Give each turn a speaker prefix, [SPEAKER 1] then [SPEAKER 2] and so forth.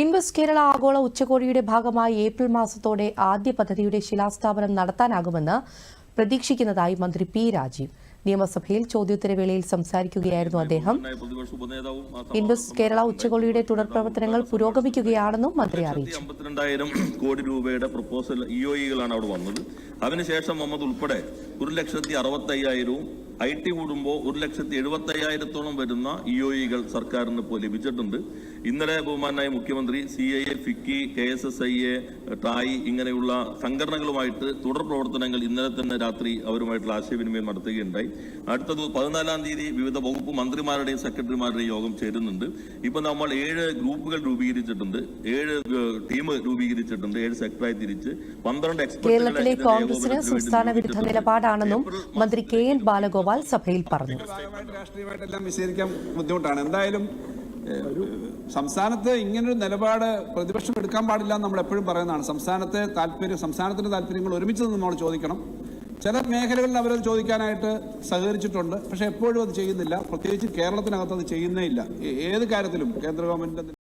[SPEAKER 1] Invest Kerala ആഗോള ഉച്ചകോടിയുടെ ഭാഗമായി ഏപ്രിൽ മാസത്തോടെ ആദ്യ പദ്ധതിയുടെ ശിലാസ്ഥാപനം നടത്താനാകുമെന്ന് പ്രതീക്ഷിക്കുന്നതായി മന്ത്രി പി രാജീവ് നിയമസഭയിൽ ചോദ്യോത്തരവേളയിൽ സംസാരിക്കുകയായിരുന്നു അദ്ദേഹം. ഇൻവെസ്റ്റ് കേരള ഉച്ചകോടിയുടെ തുടർ പ്രവർത്തനങ്ങൾ പുരോഗമിക്കുകയാണെന്നും മന്ത്രി അറിയിച്ചു.
[SPEAKER 2] 52,000 കോടി രൂപയുടെ പ്രപ്പോസൽ ഇഒഇകളാണ് അവിടെ വന്നത്. അതിനുശേഷം മുഹമ്മദ് ഉൾപ്പെടെ 1,65,000 IT കൂടുമ്പോൾ 1,75,000 വരുന്ന ഇഒഇകൾ സർക്കാരിന് ഇപ്പോൾ ലഭിച്ചിട്ടുണ്ട്. ഇന്നലെ ബഹുമാനായ മുഖ്യമന്ത്രി CIA, ഫിക്കി, KSSIA, ടായി ഇങ്ങനെയുള്ള സംഘടനകളുമായിട്ട് തുടർ പ്രവർത്തനങ്ങൾ ഇന്നലെ തന്നെ രാത്രി അവരുമായിട്ടുള്ള ആശയവിനിമയം നടത്തുകയുണ്ടായി. അടുത്തത് 14-ാം തീയതി വിവിധ വകുപ്പ് മന്ത്രിമാരുടെയും സെക്രട്ടറിമാരുടെയും യോഗം ചേരുന്നുണ്ട്. ഇപ്പൊ നമ്മൾ 7 ഗ്രൂപ്പുകൾ രൂപീകരിച്ചിട്ടുണ്ട്, 7 ടീം രൂപീകരിച്ചിട്ടുണ്ട്, 7 സെക്ടറായി തിരിച്ച് 12
[SPEAKER 1] കേരളത്തിലെ കോൺഗ്രസിന് സംസ്ഥാന വിരുദ്ധ നിലപാടാണെന്നും മന്ത്രി KN ബാലഗോപാൽ സഭയിൽ പറഞ്ഞു.
[SPEAKER 3] രാഷ്ട്രീയമായിട്ടെല്ലാം വിശദീകരിക്കാൻ ബുദ്ധിമുട്ടാണ്. എന്തായാലും സംസ്ഥാനത്ത് ഇങ്ങനൊരു നിലപാട് പ്രതിപക്ഷം എടുക്കാൻ പാടില്ല എന്ന് നമ്മൾ എപ്പോഴും പറയുന്നതാണ്. സംസ്ഥാനത്തിന്റെ താല്പര്യങ്ങൾ ഒരുമിച്ച് നിന്ന് നമ്മൾ ചോദിക്കണം. ചില മേഖലകളിൽ അവരത് ചോദിക്കാനായിട്ട് സഹകരിച്ചിട്ടുണ്ട്, പക്ഷെ എപ്പോഴും അത് ചെയ്യുന്നില്ല. പ്രത്യേകിച്ച് കേരളത്തിനകത്ത് അത് ചെയ്യുന്നേ ഇല്ല. ഏത് കാര്യത്തിലും കേന്ദ്ര ഗവൺമെന്റ്